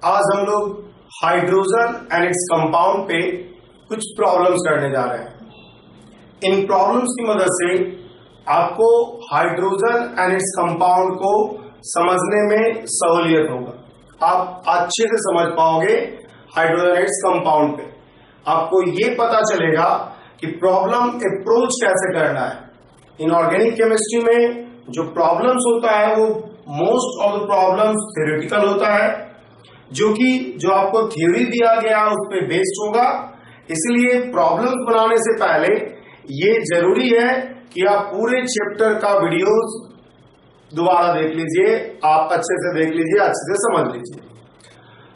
आज हम लोग हाइड्रोजन एंड इट्स कंपाउंड पे कुछ प्रॉब्लम्स करने जा रहे हैं। इन प्रॉब्लम्स की मदद से आपको हाइड्रोजन एंड इट्स कंपाउंड को समझने में सहूलियत होगा। आप अच्छे से समझ पाओगे हाइड्रोजन एंड इट्स कंपाउंड पे। आपको ये पता चलेगा कि प्रॉब्लम अप्रोच कैसे करना है। इन ऑर्गेनिक केमिस्ट्री में जो प्रॉब्लम्स होता है वो most of the problems theoretical होता है, जो आपको थ्योरी दिया गया उस पर बेस्ड होगा। इसलिए प्रॉब्लम्स बनाने से पहले ये जरूरी है कि आप पूरे चैप्टर का वीडियोस दोबारा देख लीजिए, आप अच्छे से देख लीजिए, अच्छे से समझ लीजिए।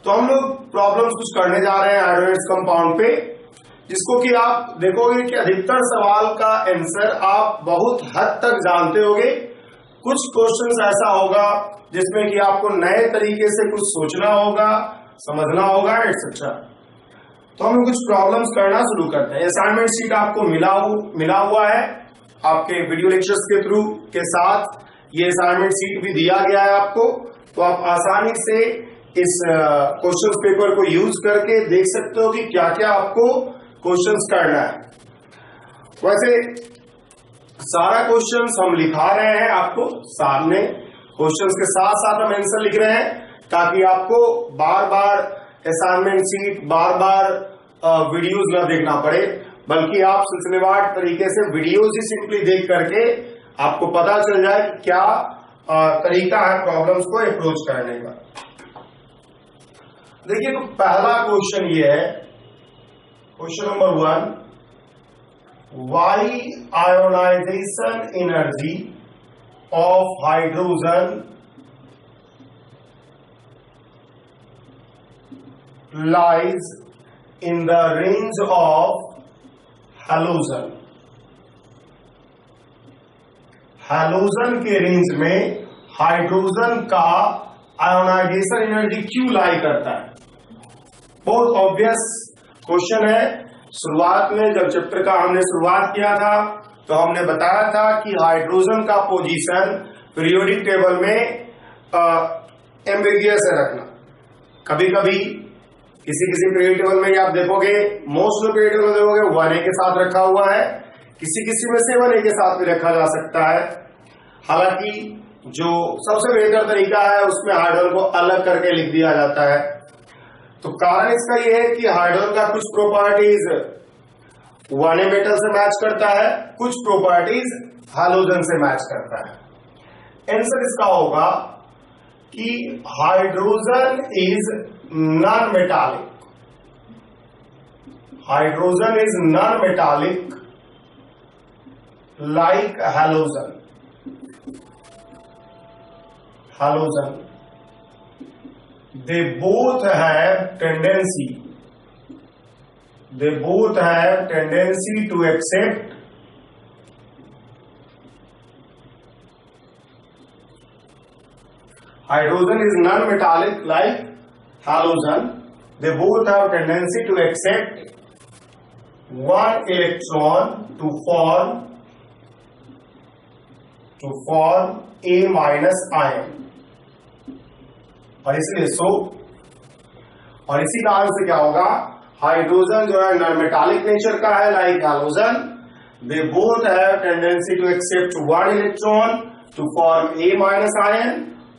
तो हम लोग प्रॉब्लम्स कुछ करने जा रहे हैं हाइड्रोजन कंपाउंड पे, जिसको कि आप देखोगे कि अधिकतर सवाल का आंसर आप बहुत हद तक जानते होगे। कुछ क्वेश्चंस ऐसा होगा जिसमें कि आपको नए तरीके से कुछ सोचना होगा, समझना होगा, एटसेट्रा। तो हम कुछ प्रॉब्लम्स करना शुरू करते हैं। असाइनमेंट शीट आपको मिला हुआ है आपके वीडियो लेक्चर्स के थ्रू के साथ। ये असाइनमेंट शीट भी दिया गया है आपको, तो आप आसानी से इस क्वेश्चन पेपर को यूज करके देख सकते हो कि क्या क्या आपको क्वेश्चंस करना है। वैसे सारा क्वेश्चंस हम लिखा रहे हैं आपको सामने, क्वेश्चंस के साथ साथ हम आंसर लिख रहे हैं, ताकि आपको बार बार असाइनमेंट शीट, बार बार वीडियोस ना देखना पड़े, बल्कि आप सिलसिलेवार तरीके से वीडियोस ही सिंपली देख करके आपको पता चल जाए कि क्या तरीका है प्रॉब्लम्स को अप्रोच करने का। देखिए, तो पहला क्वेश्चन ये है, question number 1, why ionization energy of hydrogen lies in the range of halogen. Halogen के रेंज में हाइड्रोजन का आयोनाइजेशन एनर्जी क्यों लाई करता है? बहुत ऑब्वियस क्वेश्चन है। शुरुआत में जब चैप्टर का हमने शुरुआत किया था तो हमने बताया था कि हाइड्रोजन का पोजीशन पीरियोडिक टेबल में एम्बिगियस है रखना। कभी कभी किसी पीरियोडिक टेबल में आप देखोगे, मोस्ट ऑफ पीरियोडिक टेबल देखोगे 1A के साथ रखा हुआ है, किसी में 7A के साथ भी रखा जा सकता है। हालांकि जो सबसे बेहतर तरीका है उसमें हाइड्रोजन को अलग करके लिख दिया जाता है। तो कारण इसका यह है कि हाइड्रोजन का कुछ प्रॉपर्टीज 1A मेटल से मैच करता है, कुछ प्रॉपर्टीज हैलोजन से मैच करता है। आंसर इसका होगा कि hydrogen is non metallic. Hydrogen is non metallic like halogen. Halogen, they both have tendency to accept hydrogen is non-metallic like halogen. They both have tendency to accept one electron to form A minus ion। और इसलिए और इसी कारण से क्या होगा, hydrogen जो है नॉन मेटालिक नेचर का है like halogen. They both have tendency to accept one electron to form a minus ion.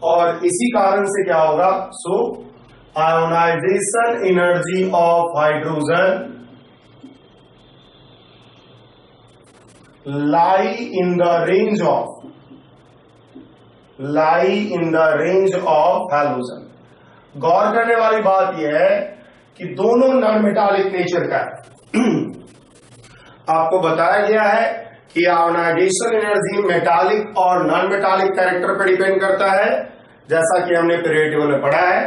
और इसी कारण से क्या होगा, ionization energy of hydrogen lie in the range of halogen। गौर करने वाली बात यह है कि दोनों नॉन मेटालिक नेचर का है। आपको बताया गया है कि आयोनाइजेशन एनर्जी मेटालिक और नॉन मेटालिक कैरेक्टर पर डिपेंड करता है, जैसा कि हमने पीरियोडिक टेबल में पढ़ा है।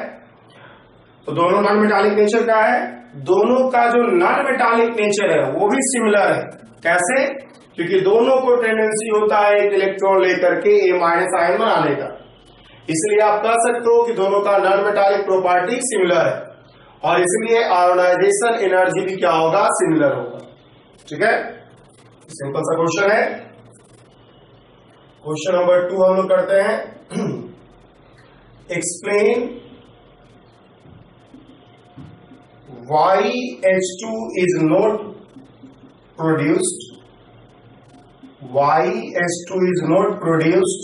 तो दोनों नॉन मेटालिक नेचर का है। दोनों का जो नॉन मेटालिक नेचर है वो भी सिमिलर है। कैसे? क्योंकि दोनों को टेंडेंसी होता है एक इलेक्ट्रॉन लेकर के ए माइनस आयन बनाने का। इसलिए आप कह सकते हो कि दोनों का नॉन मेटालिक प्रॉपर्टी सिमिलर है, और इसलिए आयोनाइजेशन एनर्जी भी क्या होगा, सिमिलर होगा। ठीक है, सिंपल सा क्वेश्चन है। क्वेश्चन नंबर 2 हम लोग करते हैं। Explain why H2 is not produced, why H2 is not produced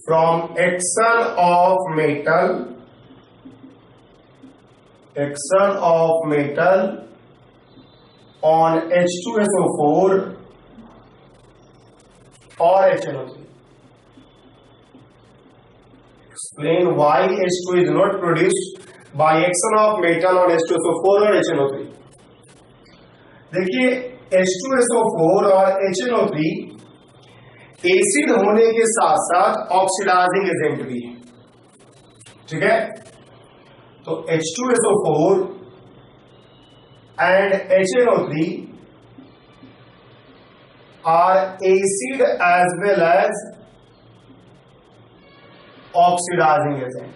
from action of metal on H2SO4 or HNO3. Explain why H2 is not produced by action of metal on H2SO4 और HNO3. देखिए H2SO4 और HNO3 acid होने के साथ साथ oxidising agent भी है, ठीक है। तो H2SO4 and HNO3 are acid as well as oxidizing agent.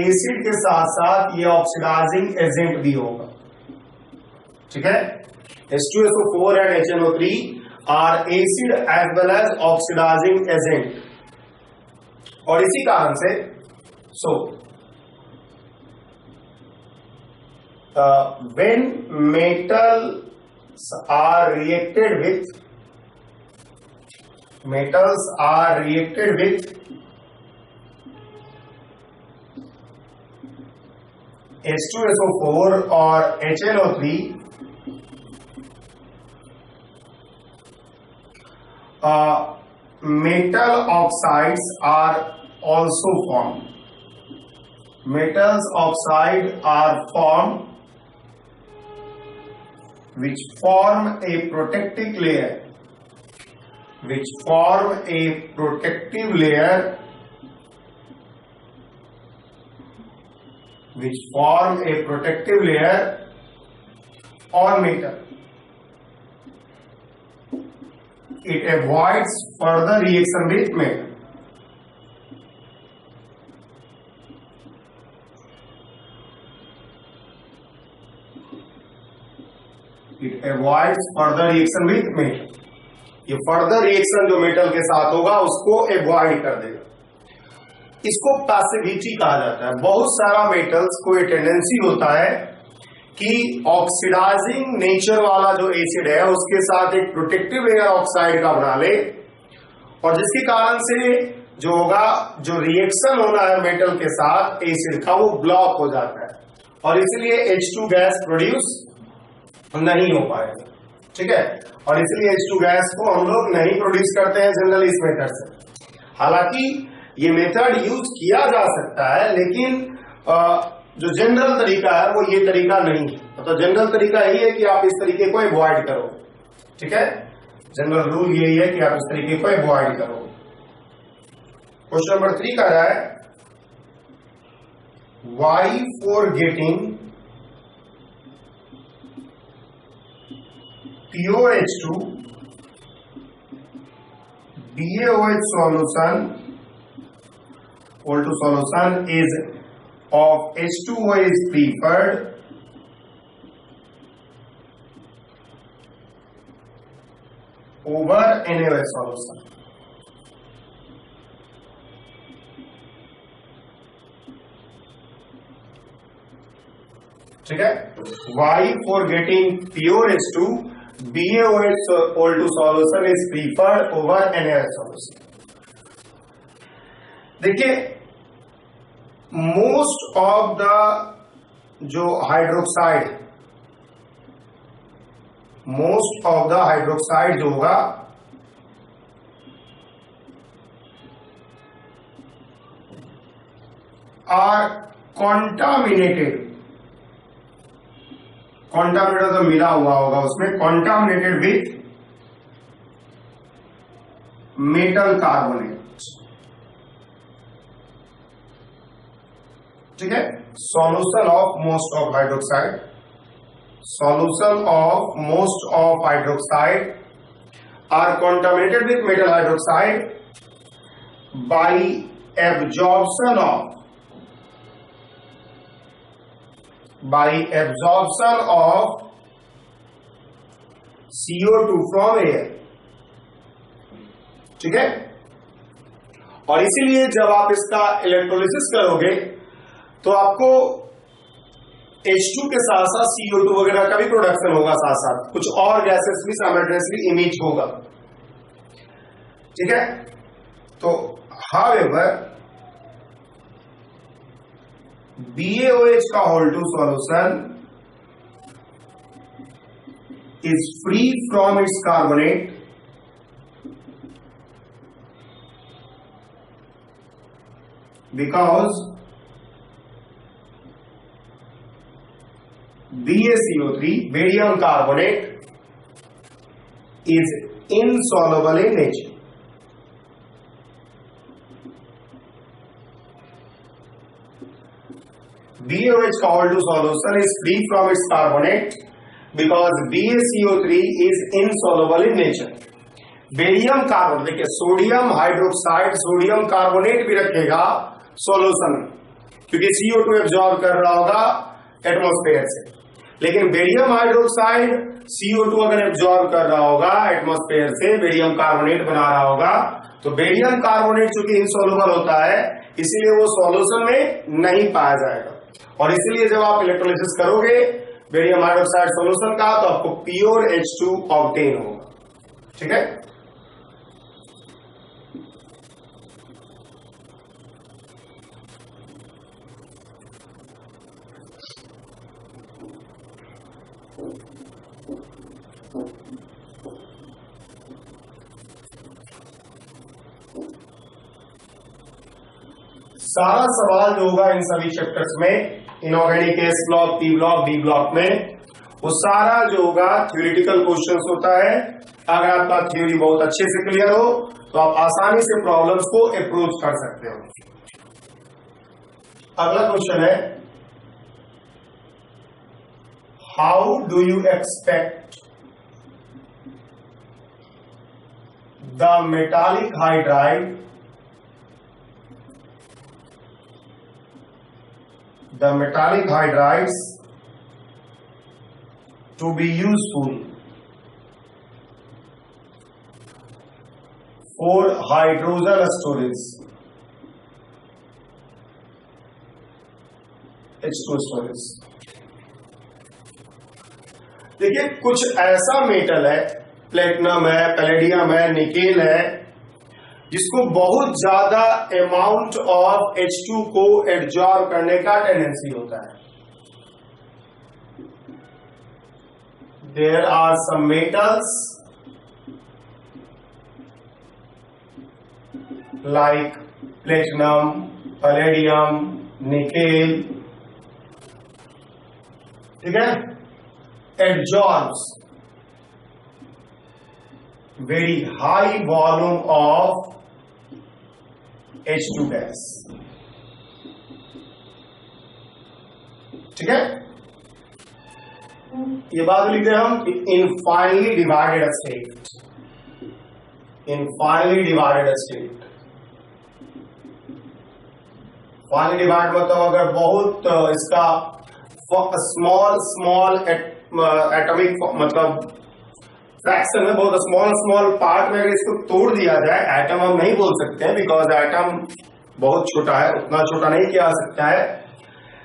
Acid के साथ साथ ये ऑक्सीडाइजिंग एजेंट भी होगा, ठीक है। H2SO4 and HNO3 are acid as well as oxidizing agent, और इसी कारण से when metals are reacted with H2SO4 or HNO3, metal oxides are also formed. Metals oxide are formed which form a protective layer, on metal. It avoids further reaction with metal. ये further reaction जो metal के साथ होगा उसको avoid कर देगा। इसको passivity कहा जाता है। बहुत सारा मेटल्स को ये टेंडेंसी होता है कि ऑक्सीडाइजिंग नेचर वाला जो एसिड है उसके साथ एक प्रोटेक्टिव लेयर ऑक्साइड का बना ले, और जिसके कारण से जो होगा, जो रिएक्शन होना है मेटल के साथ एसिड का, वो ब्लॉक हो जाता है और इसलिए H2 गैस प्रोड्यूस नहीं हो पाएगा, ठीक है। और इसलिए H2 गैस को हम लोग नहीं प्रोड्यूस करते हैं जनरली इस मेथड से। हालांकि ये मेथड यूज किया जा सकता है, लेकिन जो जनरल तरीका है वो ये तरीका नहीं है। तो जनरल तरीका यही है कि आप इस तरीके को अवॉइड करो, ठीक है। जनरल रूल यही है कि आप इस तरीके को अवॉइड करो। क्वेश्चन नंबर 3 कह रहा है why for getting pure H2 BaOH solution equal to solution is of H2O is preferred over NaOH solution. ठीक है। Y for getting pure H2 BaOH equal to solution is preferred over NaOH solution. देखिए most of the जो hydroxide जो होगा are contaminated तो मिला हुआ होगा उसमें, कॉन्टामिनेटेड विथ मेटल कार्बोनेट, ठीक है। Solution of most of hydroxide are contaminated with metal hydroxide by absorption of CO2 from air, ठीक है। और इसीलिए जब आप इसका इलेक्ट्रोलिसिस करोगे तो आपको H2 के साथ साथ CO2 वगैरह का भी प्रोडक्शन होगा, साथ साथ कुछ और गैसेस भी साइमल्टेनियसली इमिट होगा। ठीक है, तो हाउएवर BaOH का Hol2 solution is free from its carbonate because BaCO3 barium carbonate is insoluble in nature. BaOH का Hol2 solution is free from its carbonate because BaCO3 is insoluble in nature. Barium carbonate, देखिए sodium hydroxide sodium carbonate भी रखेगा solution में, क्योंकि CO2 absorb कर रहा होगा atmosphere से, लेकिन बेरियम हाइड्रोक्साइड CO2 अगर एब्जॉर्ब कर रहा होगा एटमॉस्फेयर से, बेरियम कार्बोनेट बना रहा होगा, तो बेरियम कार्बोनेट चूंकि इनसॉल्युबल होता है इसीलिए वो सॉल्यूशन में नहीं पाया जाएगा, और इसीलिए जब आप इलेक्ट्रोलिसिस करोगे बेरियम हाइड्रोक्साइड सॉल्यूशन का तो आपको प्योर H2 ऑब्टेन होगा। ठीक है, सारा सवाल जो होगा इन सभी चैप्टर्स में, inorganic S block, P block, D block में, वो सारा जो होगा थ्योरेटिकल क्वेश्चंस होता है। अगर आपका थ्योरी बहुत अच्छे से क्लियर हो तो आप आसानी से प्रॉब्लम्स को अप्रोच कर सकते हो। अगला क्वेश्चन है, how do you expect the metallic hydride to be useful for hydrogen storage, H2 storage। देखिए कुछ ऐसा मेटल है, प्लेटिनम है, पैलेडियम है, निकेल है, जिसको बहुत ज्यादा अमाउंट ऑफ H2 को एब्जॉर्ब करने का टेंडेंसी होता है। There are some metals like platinum, palladium, nickel, ठीक है, absorbs very high volume of H2 gas। ठीक है, ये बात लिखते हैं हम in finely divided state, in finely divided state. Finely divide मतलब अगर बहुत इसका स्मॉल एटॉमिक मतलब फ्रैक्शन में, बहुत स्मॉल पार्ट में अगर इसको तोड़ दिया जाए, एटम हम नहीं बोल सकते हैं बिकॉज एटम बहुत छोटा है, उतना छोटा नहीं किया जा सकता है,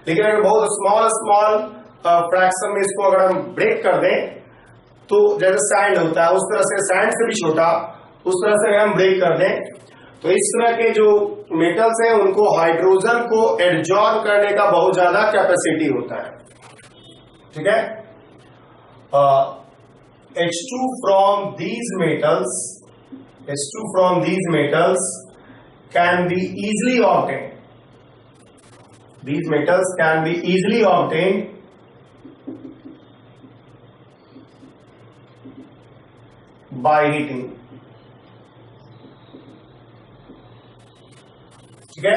लेकिन अगर बहुत स्मॉल फ्रैक्शन में इसको अगर हम ब्रेक कर दें तो जैसे सैंड होता है उस तरह से, सैंड से भी छोटा, उस तरह से अगर हम ब्रेक कर दें तो इस तरह के जो मेटल्स हैं उनको हाइड्रोजन को एब्जॉर्ब करने का बहुत ज्यादा कैपेसिटी होता है। ठीक है, H2 from these metals can be easily obtained. These metals can be easily obtained by heating। ठीक है,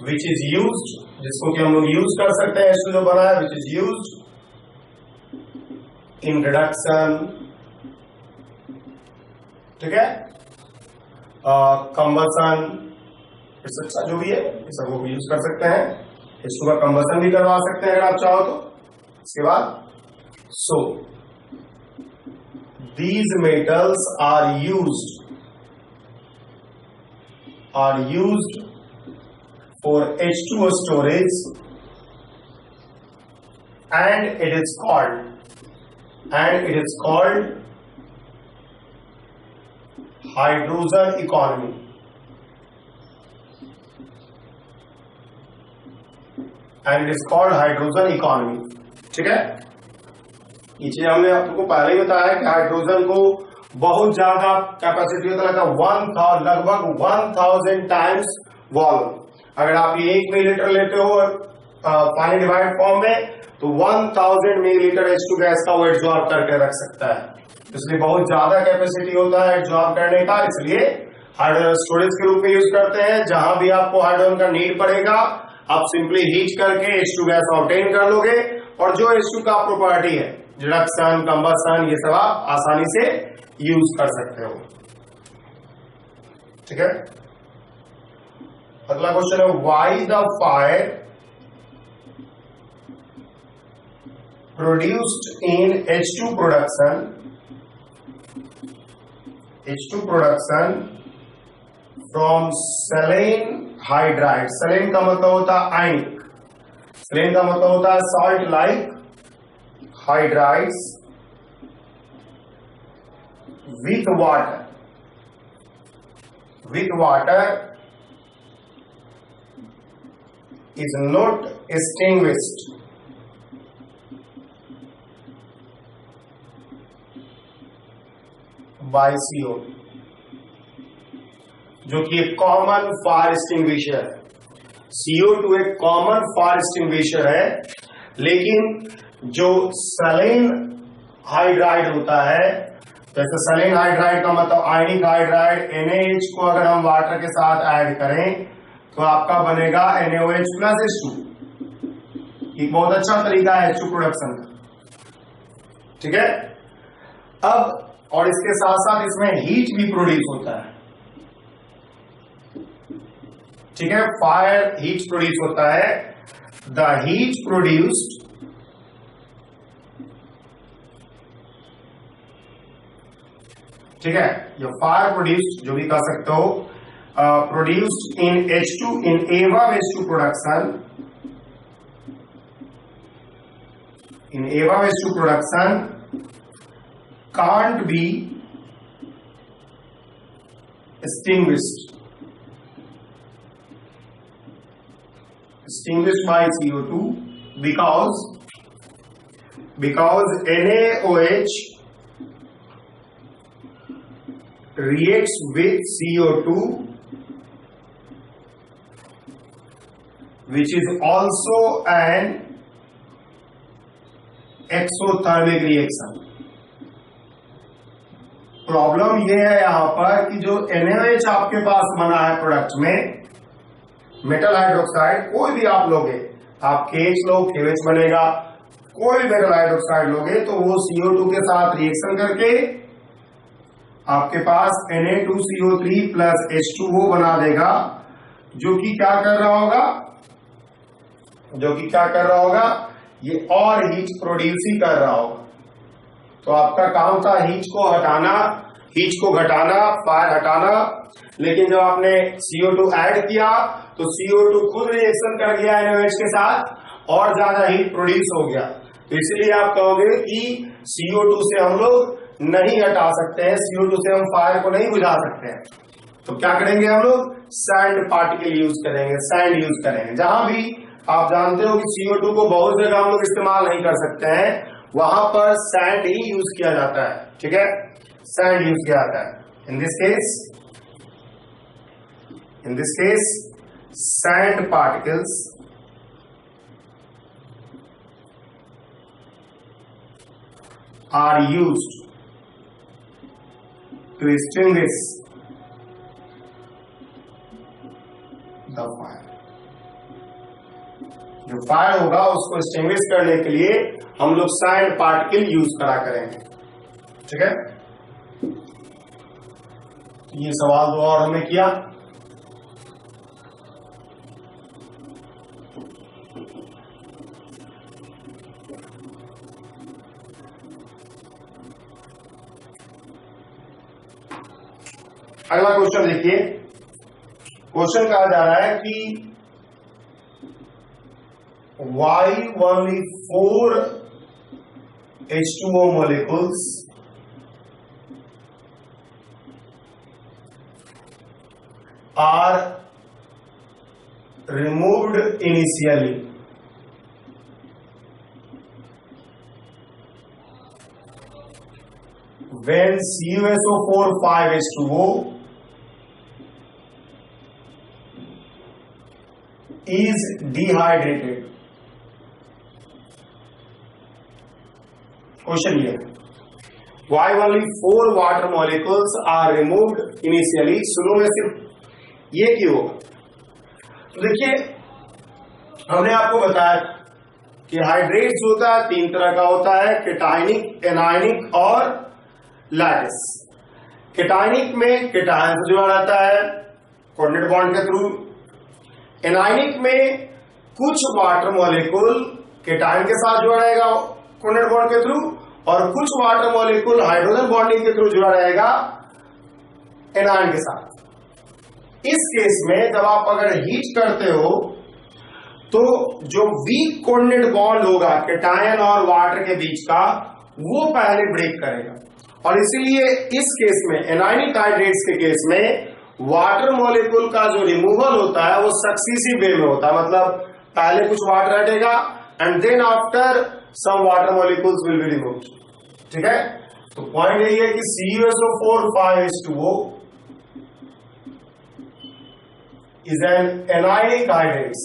which is used, जिसको कि हम लोग यूज कर सकते हैं, H2 जो बना है, which is used in reduction, ठीक है, कंबसन, एक्सेट्रा जो भी है ये सबको भी यूज कर सकते हैं। H2 का कंबसन भी करवा सकते हैं अगर आप चाहो तो। इसके बाद so these metals are used for H2O storage and it is called hydrogen economy. And it is called hydrogen economy. ठीक है, ये चीज हमने आपको पहले ही बताया कि हाइड्रोजन को बहुत ज्यादा कैपेसिटी होता है, लगभग 1000 टाइम्स वॉल्यूम। अगर आप ये 1 मिलीलीटर लेते हो पानी डिवाइड फॉर्म में, तो 1000 मिलीलीटर H2 गैस का वो एब्जॉर्ब करके रख सकता है। इसलिए बहुत ज्यादा कैपेसिटी होता है एब्जॉर्ब करने का, इसलिए हाइड्रोजन स्टोरेज के रूप में यूज करते हैं। जहां भी आपको हाइड्रोजन का नीड पड़ेगा, आप सिंपली हीट करके H2 गैस ऑब्टेन कर लोगे, और जो H2 का प्रॉपर्टी है, रिडक्शन, कंबशन, ये सब आप आसानी से यूज कर सकते हो। ठीक है, अगला क्वेश्चन है, why the fire produced in H2 production from selane hydride. Selane का मतलब होता है आयनिक, सेलेन का मतलब होता है salt like hydrides with water is not extinguished by CO, जो कि एक कॉमन फायर एक्सटिंग्विशर है। CO2 एक कॉमन फायर एक्सटिंग्विशर है, लेकिन जो सेलेन हाइड्राइड होता है, जैसे सेलेन हाइड्राइड का मतलब आयनिक हाइड्राइड, NaH को अगर हम वाटर के साथ ऐड करें तो आपका बनेगा NaOH प्लस H2। एक बहुत अच्छा तरीका है H2 प्रोडक्शन का। ठीक है, अब और इसके साथ साथ इसमें हीट भी प्रोड्यूस होता है। ठीक है, फायर हीट प्रोड्यूस होता है। द हीट प्रोड्यूस्ड ठीक है, जो फायर प्रोड्यूस्ड, जो भी कह सकते हो, produced in H2 in एवब H2 production, in एवब H2 production can't be extinguished by CO2 because NaOH reacts with CO2, which is also an exothermic reaction। Problem ये है यहां पर कि जो NaOH आपके पास बना है प्रोडक्ट में, मेटल हाइड्रोक्साइड, कोई भी आप लोगे, आप KH लो, KOH बनेगा, कोई भी मेटल हाइड्रोक्साइड लोगे तो वो CO2 के साथ रिएक्शन करके आपके पास Na2CO3 प्लस H2O बना देगा, जो कि क्या कर रहा होगा, ये और हीट प्रोड्यूस ही कर रहा होगा। तो आपका काम था हीट को घटाना, फायर हटाना, लेकिन जब आपने CO2 ऐड किया तो CO2 खुद रिएक्शन कर गया NaOH के साथ और ज्यादा हीट प्रोड्यूस हो गया। तो इसलिए आप कहोगे कि CO2 से हम लोग नहीं हटा सकते हैं, CO2 से हम फायर को नहीं बुझा सकते हैं। तो क्या करेंगे हम लोग, सैंड पार्टिकल यूज करेंगे, सैंड यूज करेंगे। जहां भी आप जानते हो कि CO2 को बहुत जगह हम लोग इस्तेमाल नहीं कर सकते हैं, वहां पर सैंड ही यूज किया जाता है। ठीक है, सैंड यूज किया जाता है। In this case sand particles are used to extinguish the fire. जो फायर होगा उसको एक्सटिंग्विश करने के लिए हम लोग सैंड पार्टिकल यूज करा करेंगे। ठीक है, ये सवाल दो और हमने किया। अगला क्वेश्चन देखिए, क्वेश्चन कहा जा रहा है कि why only 4 H2O molecules are removed initially when CuSO4 5H2O is dehydrated. Question ये है, why only 4 water molecules are removed initially? शुरू में सिर्फ ये क्यों होगा? तो देखिए, हमने आपको बताया कि हाइड्रेट्स होता है 3 तरह का होता है, केटायनिक, एनायनिक और लैटिस। केटायनिक में केटायन से जुड़ा रहता है कोऑर्डिनेट बॉन्ड के थ्रू। एनायनिक में कुछ वाटर मॉलिक्यूल केटायन के साथ जुड़ा रहेगा कोऑर्डिनेट बॉन्ड के थ्रू, और कुछ वाटर मॉलिक्यूल हाइड्रोजन बॉन्डिंग के थ्रू जुड़ा रहेगा एनायन के साथ। इस केस में जब आप अगर हीट करते हो तो जो वीक कोऑर्डिनेट बॉन्ड होगा केटायन और वाटर के बीच का, वो पहले ब्रेक करेगा, और इसीलिए इस केस में एनायनिक हाइड्रेट्स के केस में वाटर मॉलिक्यूल का जो रिमूवल होता है वो सक्सेसिव वे में होता है। मतलब पहले कुछ वाटर हटेगा and then after some water molecules will be removed. ठीक है, तो पॉइंट यही है कि CuSO4 5H2O is an anionic hydrates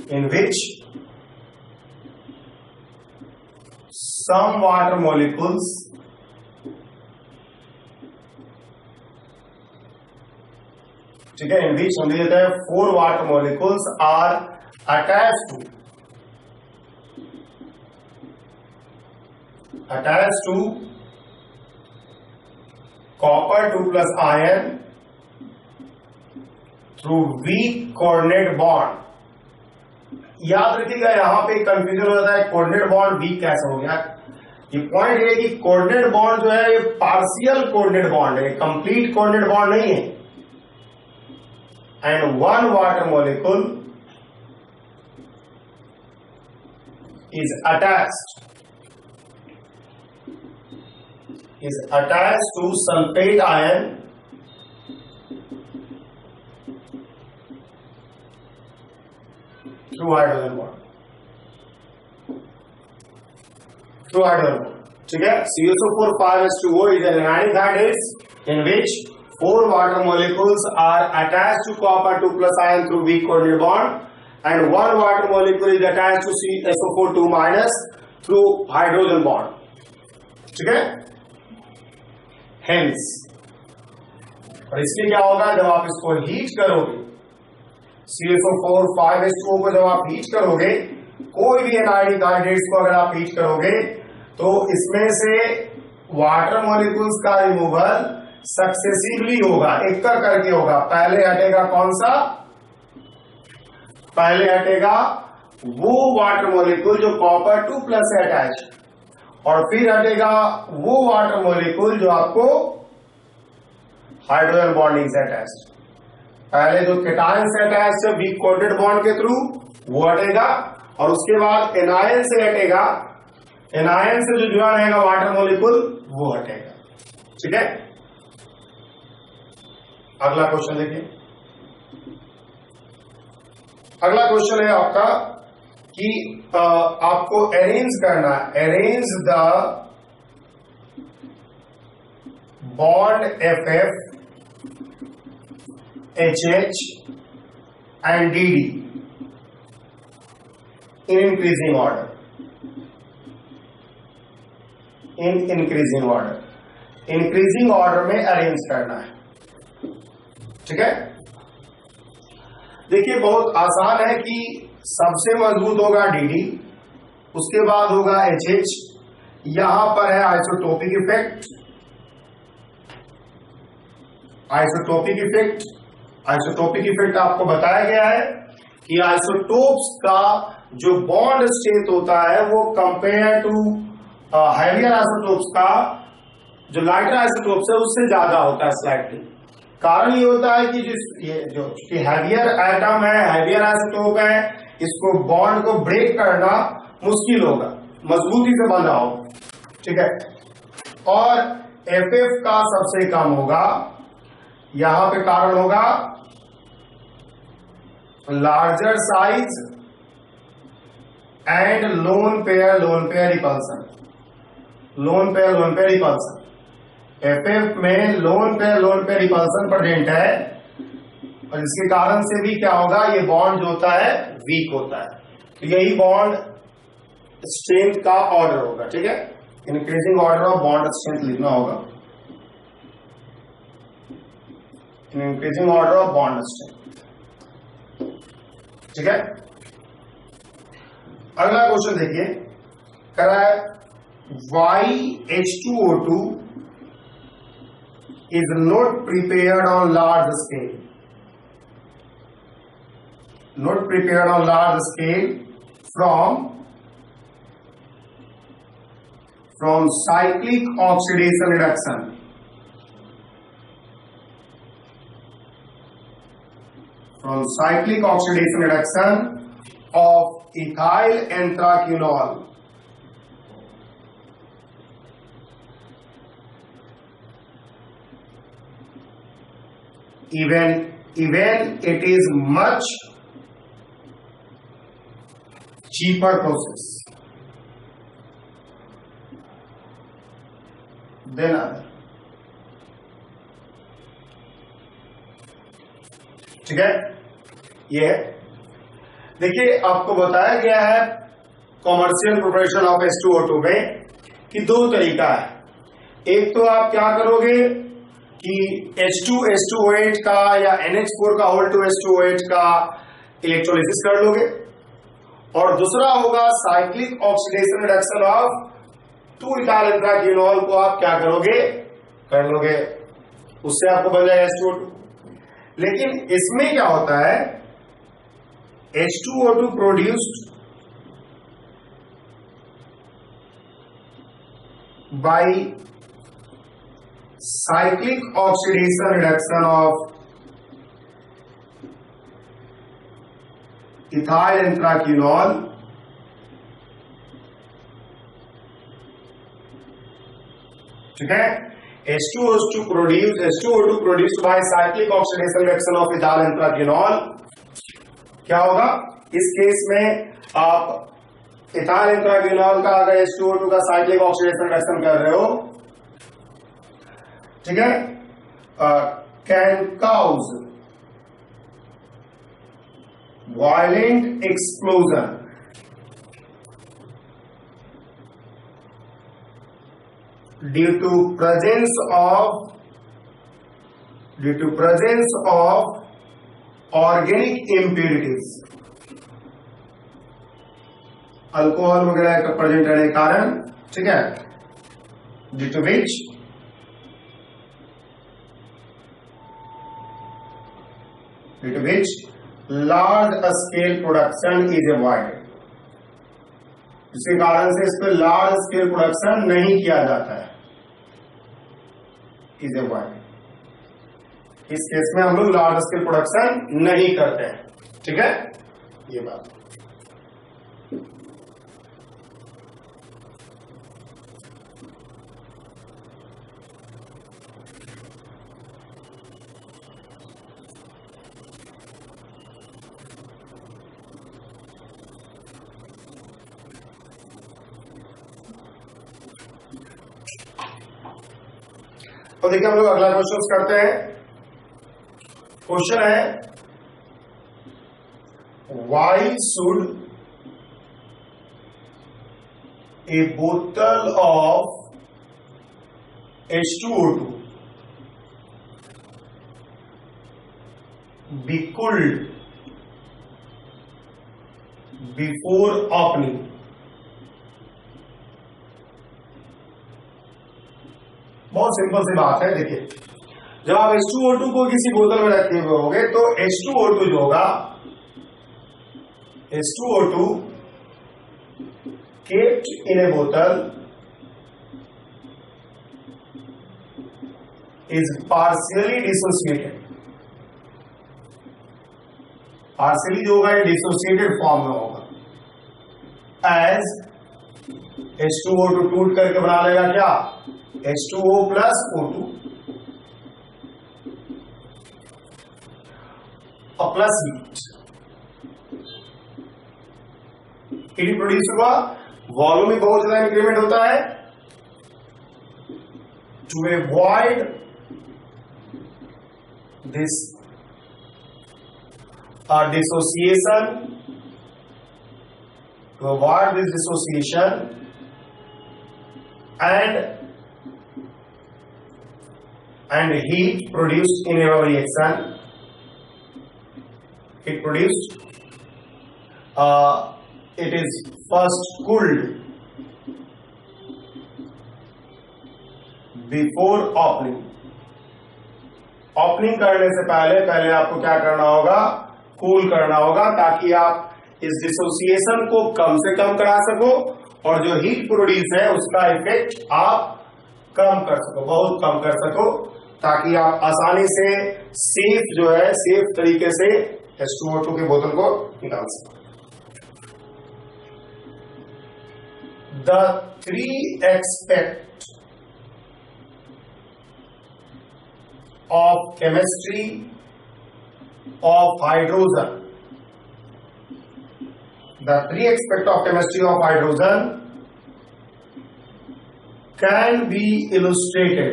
in which some water molecules ठीक है, in which हम देते हैं 4 water molecules are attached to copper 2 plus ion through weak coordinate bond। याद रखिएगा, यहां पे कंफ्यूजन हो जाता है, कोऑर्डिनेट बॉन्ड वीक कैसे हो गया। ये पॉइंट है कि कोऑर्डिनेट बॉन्ड जो है ये पार्शियल कोऑर्डिनेट बॉन्ड है, कंप्लीट कोऑर्डिनेट बॉन्ड नहीं है। And one water molecule is attached to sulfate ion through hydrogen bond। ठीक है, CuSO4 5H2O is an anionic hydrates in which 4 water molecules are attached to copper 2 plus ion through weak coordinate bond, and 1 water molecule is attached to CuSO4 2 minus through hydrogen bond। ठीक है, hence, और इसलिए क्या होगा, जब आप इसको heat करोगे CuSO4 5H2O को जब आप हीट करोगे, कोई भी एनायनिक हाइड्रेट्स को अगर आप हीट करोगे तो इसमें से वाटर मॉलिक्यूल्स का रिमूवल सक्सेसिवली होगा, एक करके होगा। पहले हटेगा कौन सा, पहले हटेगा वो वाटर मॉलिक्यूल जो कॉपर 2 प्लस से अटैच, और फिर हटेगा वो वाटर मॉलिक्यूल जो आपको हाइड्रोजन बॉन्डिंग से अटैच। पहले जो केटायन से अटैच है वीक कोऑर्डिनेट बॉन्ड के थ्रू वो हटेगा, और उसके बाद एनायन से हटेगा, एनायन से जो जुड़ा रहेगा वाटर मॉलिक्यूल वो हटेगा। ठीक है, अगला क्वेश्चन देखिए। अगला क्वेश्चन है आपका कि आपको अरेंज करना है, arrange the bond FF HH and DD in increasing order, in increasing order, increasing order में अरेंज करना है। ठीक है, देखिए बहुत आसान है कि सबसे मजबूत होगा DD, उसके बाद होगा HH, यहां पर है isotopic effect, isotopic effect. Isotopic effect आपको बताया गया है कि आइसोटोप्स का जो बॉन्ड स्ट्रेंथ होता है वो कंपेयर टू हैवियर आइसोटोप्स का जो लाइटर आइसोटोप्स है उससे ज्यादा होता है स्लाइटली। कारण ये होता है कि ये जो हैवियर एटम है, हैवियर आइसोटोप है, इसको बॉन्ड को ब्रेक करना मुश्किल होगा, मजबूती से बंधा हो, ठीक है। और FF का सबसे कम होगा, यहां पे कारण होगा larger size and lone pair repulsion, lone pair repulsion. FF में लोन पेयर रिपल्सन प्रेजेंट है, और इसके कारण से भी क्या होगा, ये बॉन्ड जो होता है वीक होता है। तो यही बॉन्ड स्ट्रेंथ का ऑर्डर होगा, ठीक है। Increasing order of bond strength लिखना होगा, increasing order of bond strength, ठीक है। अगला क्वेश्चन देखिए, कह रहा है YH2O2 is not prepared on large scale, not prepared on large scale from cyclic oxidation reduction, from cyclic oxidation reduction of ethyl anthraquinol, even it is much cheaper process than other, ठीक है। ये देखिए, आपको बताया गया है commercial preparation of H2O2 में कि दो तरीका है। एक तो आप क्या करोगे कि H2H2O8 का या NH4 का होल टू H2O8 का इलेक्ट्रोलिसिस कर लोगे, और दूसरा होगा साइक्लिक ऑक्सीडेशन रिडक्शन ऑफ 2-इथाइल एंथ्राक्विनोल को आप क्या करोगे, कर लोगे, उससे आपको बन जाएगा H2O2। लेकिन इसमें क्या होता है, H2O2 produced by cyclic oxidation reduction of ethyl anthraquinol ठीक है। H2O2 produced by cyclic oxidation reaction of ethyl anthraquinol, क्या होगा इस केस में, आप ethyl anthraquinol का अगर H2O2 का cyclic oxidation reaction कर रहे हो, ठीक है, can cause violent explosion due to presence of organic impurities, alcohol वगैरह का प्रेजेंट रहने के कारण, ठीक है, due to which large scale production is avoided, जिसके कारण से इस पर लार्ज स्केल प्रोडक्शन नहीं किया जाता है, इज अवॉइडेड। इस केस में हम लोग लार्ज स्केल प्रोडक्शन नहीं करते हैं, ठीक है, ये बात। तो देखिए, हम लोग अगला क्वेश्चन करते हैं। क्वेश्चन है, वाई शुड ए बोतल of H2O2 be cooled before opening? बहुत सिंपल सी बात है। देखिए, जब आप H2O2 को किसी बोतल में रखे हुए होंगे तो H2O2 जो होगा, H2O2 kept in a bottle is partially dissociated. Partially जो होगा ये डिसोसिएटेड फॉर्म में होगा. एज H2O2 टूट करके बना लेगा क्या, H2O प्लस O2 और प्लस हीट. हीट प्रोड्यूस हुआ, वॉल्यूम में बहुत ज्यादा इंक्रीमेंट होता है. To avoid this dissociation, to avoid this dissociation and heat produced in our reaction, it produced it is first cooled before opening. Opening करने से पहले आपको क्या करना होगा, कूल करना होगा, ताकि आप इस डिसोसिएशन को कम से कम करा सको और जो हीट प्रोड्यूस है उसका इफेक्ट आप कम कर सको, बहुत कम कर सको, ताकि आप आसानी से सेफ तरीके से H2O2 की बोतल को निकाल सको. The 3 aspects of chemistry of hydrogen. The 3 aspects of chemistry of hydrogen can be illustrated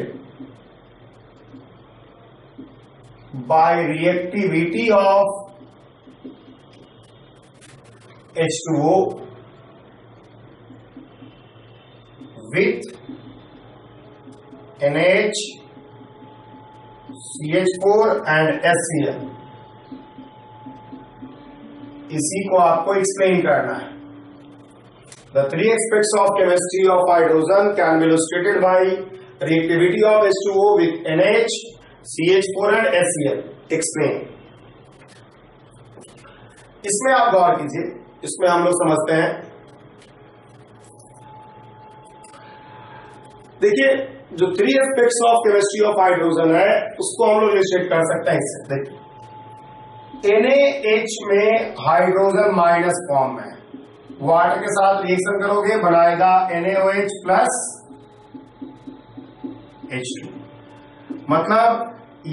by reactivity of H2O with NH, CH4 and HCl. इसी को आपको एक्सप्लेन करना है. The 3 aspects of chemistry of hydrogen can be illustrated by reactivity of H2O with NH, CH4 and HCl. Explain. इसमें आप गौर कीजिए, इसमें हम लोग समझते हैं. देखिए, जो 3 aspects of chemistry of hydrogen है उसको हम लोग इलस्ट्रेट कर सकते हैं इससे. देखिए, NaH में हाइड्रोजन माइनस फॉर्म में वाटर के साथ रिएक्शन करोगे, बनाएगा NaOH प्लस H2. मतलब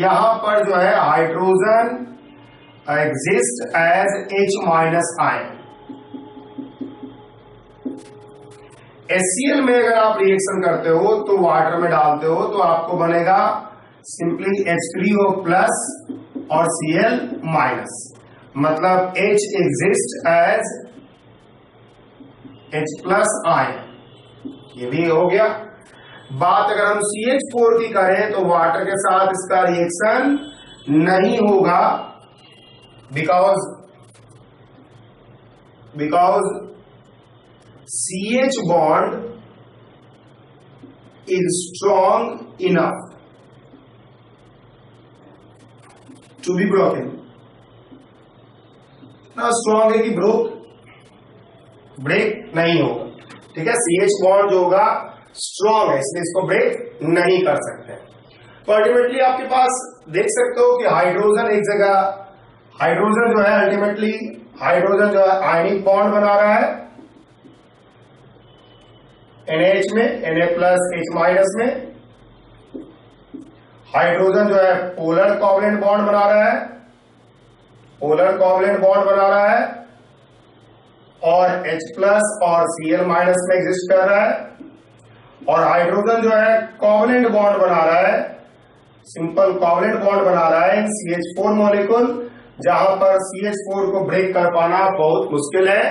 यहां पर जो है hydrogen exist as H minus ion. HCl में अगर आप रिएक्शन करते हो तो वाटर में डालते हो तो आपको बनेगा सिंपली H3O प्लस और Cl माइनस. मतलब H exist as H plus ion. ये भी हो गया. बात अगर हम CH4 की करें तो वाटर के साथ इसका रिएक्शन नहीं होगा, because CH bond is strong enough to be broken. ना स्ट्रॉन्ग है कि ब्रेक नहीं होगा. ठीक है, CH बॉन्ड जो होगा स्ट्रॉन्ग है, इसलिए इसको ब्रेक नहीं कर सकते. तो अल्टीमेटली आपके पास देख सकते हो कि हाइड्रोजन एक जगह, हाइड्रोजन जो है अल्टीमेटली हाइड्रोजन जो है आयनिक बॉन्ड बना रहा है NH में, Na प्लस H माइनस में. हाइड्रोजन जो है पोलर कोवलेंट बॉन्ड बना रहा है, और H प्लस और Cl माइनस में एग्जिस्ट कर रहा है. और हाइड्रोजन जो है कोवलेंट बॉन्ड बना रहा है, सिंपल कोवलेंट बॉन्ड बना रहा है इन CH4 मॉलिक्यूल, जहां पर CH4 को ब्रेक कर पाना बहुत मुश्किल है,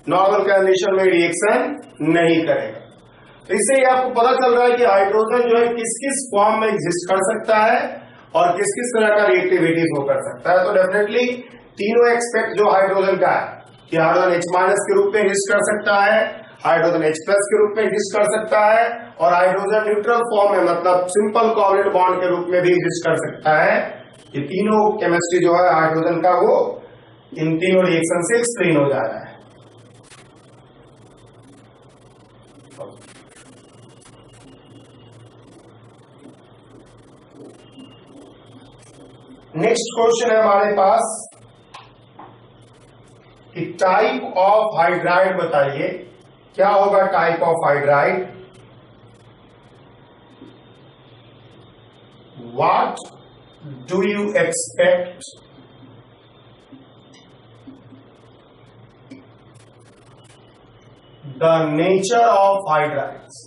नॉर्मल कंडीशन में रिएक्शन नहीं करेगा. तो इससे ही आपको पता चल रहा है कि हाइड्रोजन जो है किस किस फॉर्म में एग्जिस्ट कर सकता है और किस किस तरह का रिएक्टिविटी वो कर सकता है. तो डेफिनेटली तीनों एक्सपेक्ट जो हाइड्रोजन का है कि हाइड्रोजन H माइनस के रूप में एग्जिस्ट कर सकता है, हाइड्रोजन H प्लस के रूप में एग्जिस्ट कर सकता है, और हाइड्रोजन न्यूट्रल फॉर्म में मतलब सिंपल कोवलेंट बॉन्ड के रूप में भी एग्जिस्ट कर सकता है. ये तीनों केमिस्ट्री जो है हाइड्रोजन का वो इन तीनों रिएक्शन से एक्सप्लेन हो जा रहा है. नेक्स्ट क्वेश्चन है हमारे पास कि टाइप ऑफ हाइड्राइड बताइए, क्या होगा type of hydride? What do you expect the nature of hydrides?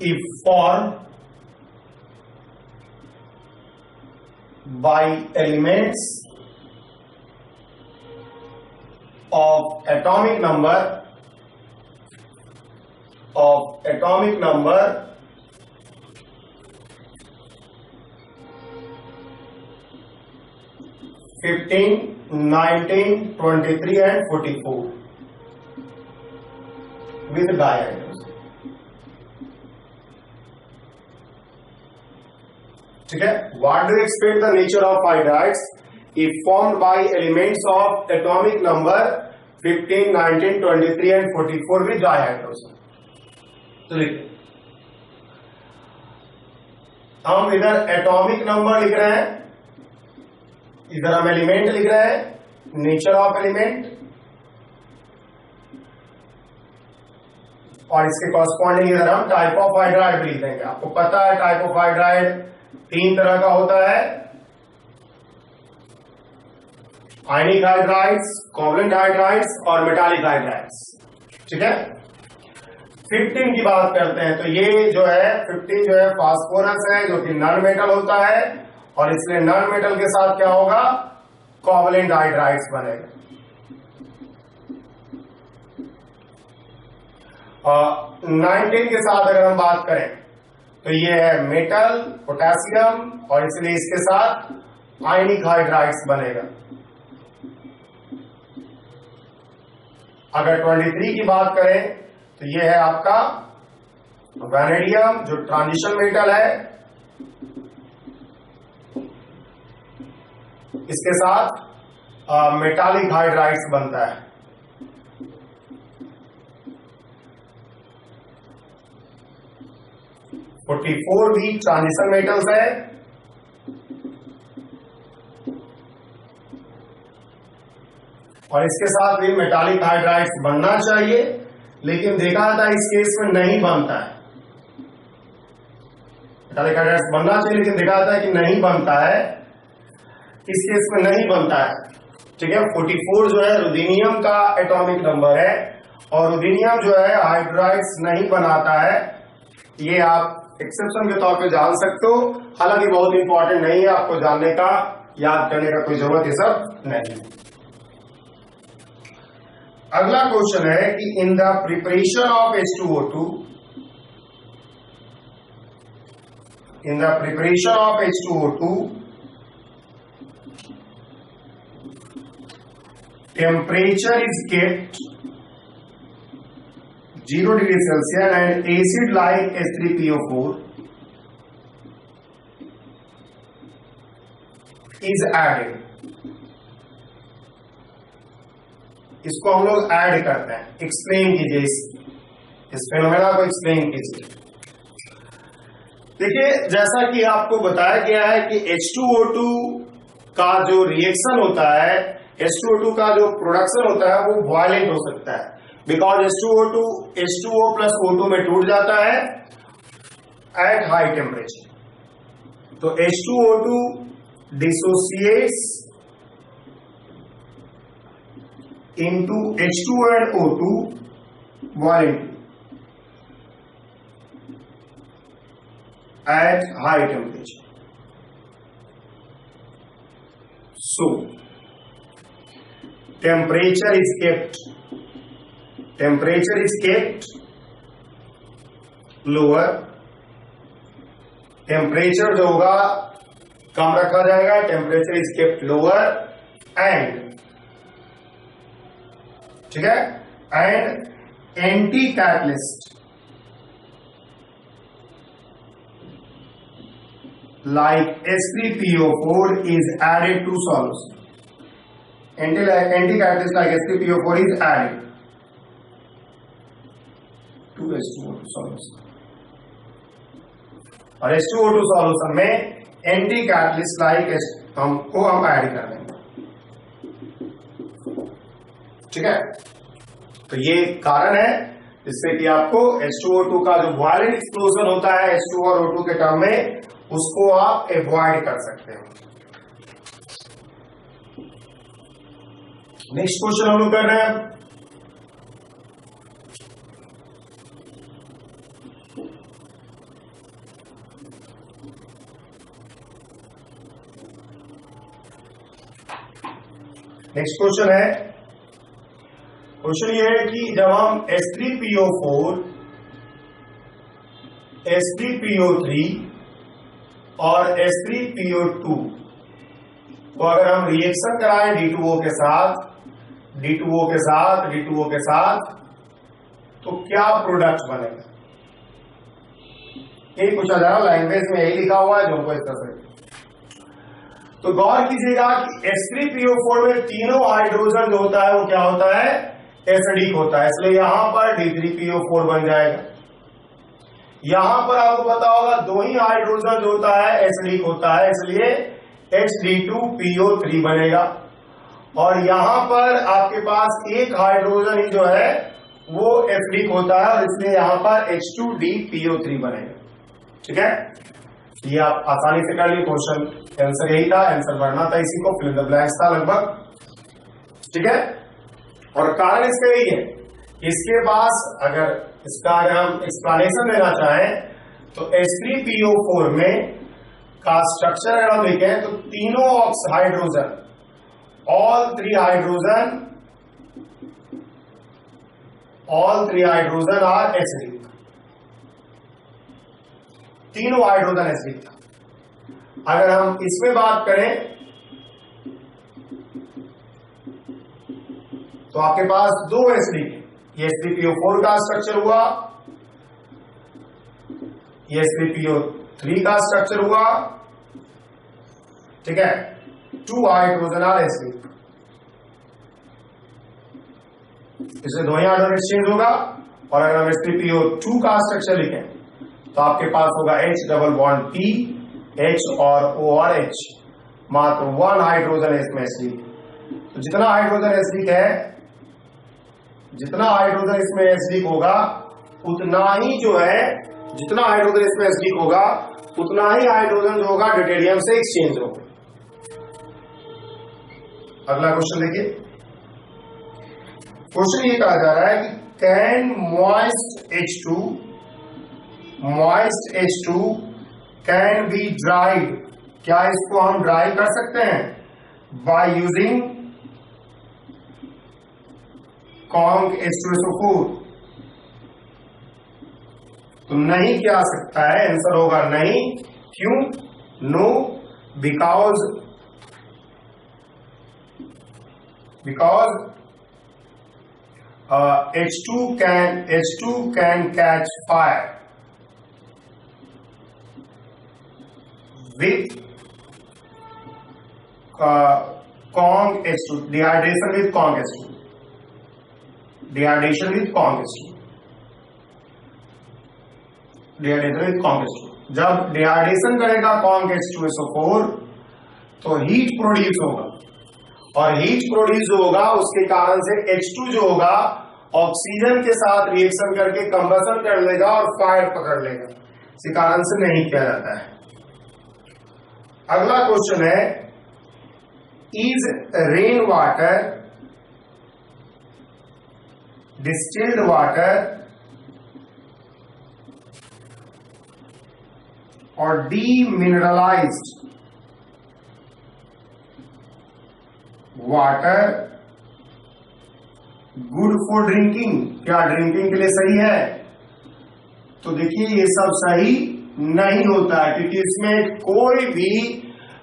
If formed by elements of atomic number 15, 19, 23 and 44 with diagrams. ठीक है, what do expect the nature of hydrides if formed by elements of atomic number 15, 19, 23 and 44 with dihydrogen. तो लिखिए, हम इधर atomic number लिख रहे हैं, इधर हम एलिमेंट लिख रहे हैं, नेचर ऑफ एलिमेंट, और इसके कॉरस्पॉन्डिंग इधर हम टाइप ऑफ हाइड्राइड भी लिख देंगे। आपको पता है टाइप ऑफ हाइड्राइड 3 तरह का होता है, आयनिक हाइड्राइड्स, कोवलेंट हाइड्राइड्स और मेटालिक हाइड्राइड्स। ठीक है, 15 की बात करते हैं तो ये जो है 15 जो है फास्फोरस है, जो कि नॉन मेटल होता है, और इसलिए नॉन मेटल के साथ क्या होगा, कोवलेंट हाइड्राइड्स बनेगा। और 19 के साथ अगर हम बात करें तो ये है मेटल, पोटेशियम, और इसलिए इसके साथ आयनिक हाइड्राइड्स बनेगा। अगर 23 की बात करें तो ये है आपका वैनेडियम, जो ट्रांजिशन मेटल है, इसके साथ मेटालिक हाइड्राइड्स बनता है। और 44 भी ट्रांजिशन मेटल्स है, और इसके साथ भी मेटालिक हाइड्राइड्स बनना चाहिए, लेकिन देखा जाता है इस केस में नहीं बनता है। मेटालिक हाइड्राइड्स बनना चाहिए लेकिन देखा जाता है कि नहीं बनता है, इस केस में नहीं बनता है। ठीक है, 44 जो है रुदीनियम का एटॉमिक नंबर है, और रुदीनियम जो है हाइड्राइड्स नहीं बनाता है। ये आप एक्सेप्शन के तौर पे जान सकते हो, हालांकि बहुत इंपॉर्टेंट नहीं है, आपको जानने का, याद करने का कोई जरूरत ये सब नहीं। अगला क्वेश्चन है कि in the preparation of H2O2, in the preparation of H2O2 temperature is kept 0 degree Celsius and acid like H3PO4 is added. इसको हम लोग ऐड करते हैं। एक्सप्लेन कीजिए इस फेनोमेना को, एक्सप्लेन कीजिए। देखिए, जैसा कि आपको बताया गया है कि H2O2 का जो रिएक्शन होता है, H2O2 का जो प्रोडक्शन होता है वो वायलेंट हो सकता है, बिकॉज H2O प्लस O2 में टूट जाता है एट हाई टेम्परेचर। तो H2O2 dissociates into H2 and O2 violently at high temperature. So temperature is kept lower, temperature जो होगा कम रखा जाएगा, temperature is kept lower, and ठीक है, and anti catalyst like H3PO4 is added to solution. Anti-catalyst like H3PO4 is added to H2O2 solution, और H2O2 solution में anti catalyst like हमको हम ऐड कर देंगे। ठीक है, तो ये कारण है जिससे कि आपको H2O2 का जो वायलेंट एक्सप्लोजन होता है H2 और O2 के टर्म में, उसको आप अवॉइड कर सकते हैं। नेक्स्ट क्वेश्चन हम लोग कर रहे हैं। नेक्स्ट क्वेश्चन है, क्वेश्चन ये है कि जब हम H3PO4, H3PO3 और H3PO2 को अगर हम रिएक्शन कराएं D2O के साथ, D2O के साथ, D2O के साथ, तो क्या प्रोडक्ट बनेगा? ये पूछा जा रहा है, लैंग्वेज में यही लिखा हुआ है जो हमको इस तरह से। तो गौर कीजिएगा कि H3PO4 में तीनों हाइड्रोजन जो होता है वो क्या होता है? एसिडिक होता है, इसलिए यहां पर D3PO4 बन जाएगा। यहां पर आपको पता होगा दो ही हाइड्रोजन जो होता है एसिडिक होता है, इसलिए H32PO3 बनेगा। और यहां पर आपके पास एक हाइड्रोजन ही जो है वो एसिडिक होता है, और इसलिए यहां पर H2DPO3 बनेगा। ठीक है, ये आप आसानी से कर लिए। क्वेश्चन आंसर यही था, आंसर भरना था इसी को, फिल इन द ब्लैंक्स था लगभग। ठीक है, और कारण इसका यही है, इसके पास अगर इसका अगर हम एक्सप्लेनेशन देना चाहें तो H3PO4 में का स्ट्रक्चर अगर हम देखें तो तीनों hydrogen, all three hydrogen are acidic, तीनों हाइड्रोजन एसिडिक था। अगर हम इसमें बात करें तो आपके पास दो एसिडिक है, ये H3PO4 का स्ट्रक्चर हुआ, ये H3PO3 का स्ट्रक्चर हुआ। ठीक है, टू हाइड्रोजन आर एसिडिक, इससे दो ही हाइड्रोजन एक्सचेंज होगा। और अगर हम H3PO2 का स्ट्रक्चर लिखें तो आपके पास होगा H double bond P, H और O और H, मात्र वन हाइड्रोजन इसमें एसिडिक। तो जितना हाइड्रोजन एसिडिक है, जितना हाइड्रोजन इसमें एसिडिक होगा उतना ही जो है, जितना हाइड्रोजन इसमें एसिडिक होगा उतना ही हाइड्रोजन जो होगा ड्यूटेरियम से एक्सचेंज होगा। अगला क्वेश्चन देखिए, क्वेश्चन ये कहा जा रहा है कि can moist H2 can be dried, क्या इसको हम ड्राई कर सकते हैं बाय यूजिंग Kong H2SO4? तो नहीं किया सकता है, आंसर होगा नहीं। क्यों? No, because H2 can catch fire with Kong H2, dehydration with Kong H2, dehydration with Kong H2, dehydration with Kong H2। जब डिहाइड्रेशन करेगा Kong H2SO4 तो हीट प्रोड्यूस होगा, और हीट प्रोड्यूस होगा उसके कारण से H2 जो होगा ऑक्सीजन के साथ रिएक्शन करके कंबसन कर लेगा और फायर पकड़ लेगा, इसी कारण से नहीं किया जाता है। अगला क्वेश्चन है, is rain water, distilled water और demineralised water good for drinking, क्या ड्रिंकिंग के लिए सही है? तो देखिए ये सब सही नहीं होता है, क्योंकि इसमें कोई भी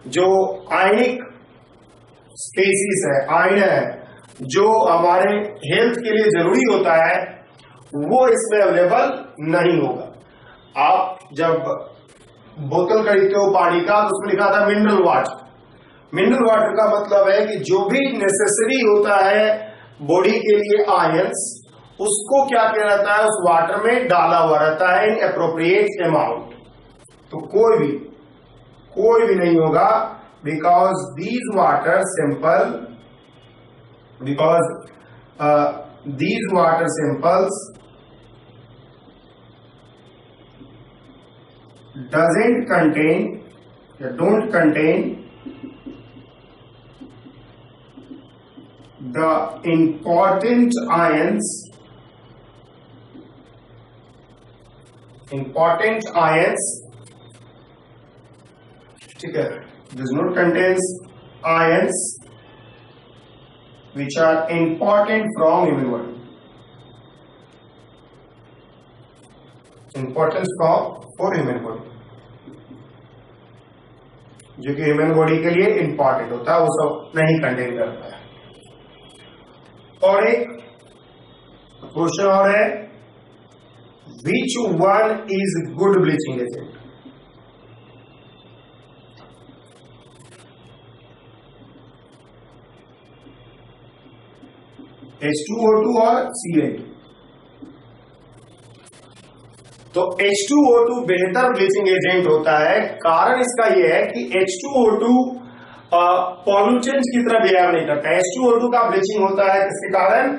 जो आयनिक स्पीसीज है, आयन है, जो हमारे हेल्थ के लिए जरूरी होता है वो इसमें अवेलेबल नहीं होगा। आप जब बोतल खरीदते हो पानी का तो उसमें लिखा था मिनरल वाटर। मिनरल वाटर का मतलब है कि जो भी नेसेसरी होता है बॉडी के लिए आयंस, उसको क्या किया रहता है, उस वाटर में डाला हुआ रहता है इन एप्रोप्रिएट अमाउंट। तो कोई भी नहीं होगा, because these water samples doesn't contain या don't contain the important ions ठीक है, does not contains ions which are important from human body, importance for human body, जो कि ह्यूमन बॉडी के लिए इंपॉर्टेंट होता है, वो सब नहीं कंटेन करता है। और एक क्वेश्चन और है, which one is good bleaching agent? H2O2 और Cl2? तो H2O2 बेहतर ब्लीचिंग एजेंट होता है। कारण इसका यह है कि H2O2 पॉल्यूटेंट की तरह बिहेव नहीं करता है। H2O2 का ब्लीचिंग होता है किसके कारण?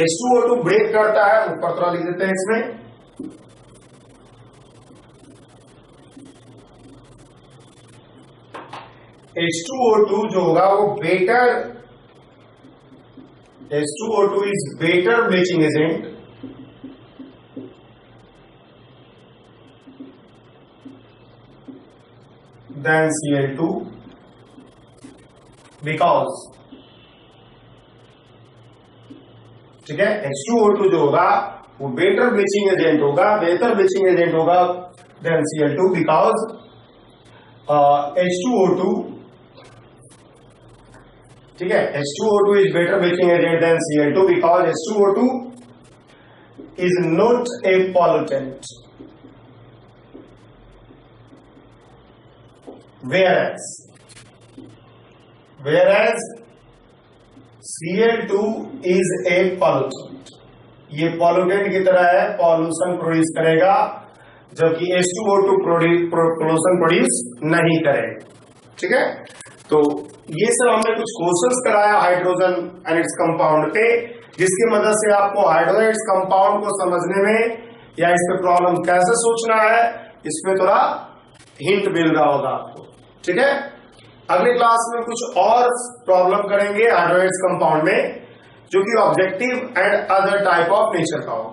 H2O2 ब्रेक करता है, ऊपर थोड़ा लिख देते हैं इसमें, H2O2 जो होगा वो better, H2O2 is better bleaching agent than Cl2 because, ठीक है, H2O2 जो होगा वो बेटर ब्लीचिंग एजेंट होगा, बेहतर ब्लीचिंग एजेंट होगा than Cl2 because H2O2, ठीक है, H2O2 is better bleaching agent than Cl2 because H2O2 is not a pollutant, whereas Cl2 is a pollutant, ये पॉल्यूटेंट की तरह है, पॉल्यूशन प्रोड्यूस करेगा, जबकि H2O2 पॉल्यूशन प्रोड्यूस नहीं करेगा। ठीक है, तो ये सब हमने कुछ क्वेश्चंस कराया हाइड्रोजन एंड इट्स कंपाउंड पे, जिसकी मदद से आपको हाइड्रोजन इट्स कंपाउंड को समझने में या इस पे प्रॉब्लम कैसे सोचना है, इसमें थोड़ा हिंट मिल रहा होगा आपको। ठीक है, अगले क्लास में कुछ और प्रॉब्लम करेंगे हाइड्रोजन इट्स कंपाउंड में, जो कि objective and other type of nature का हो।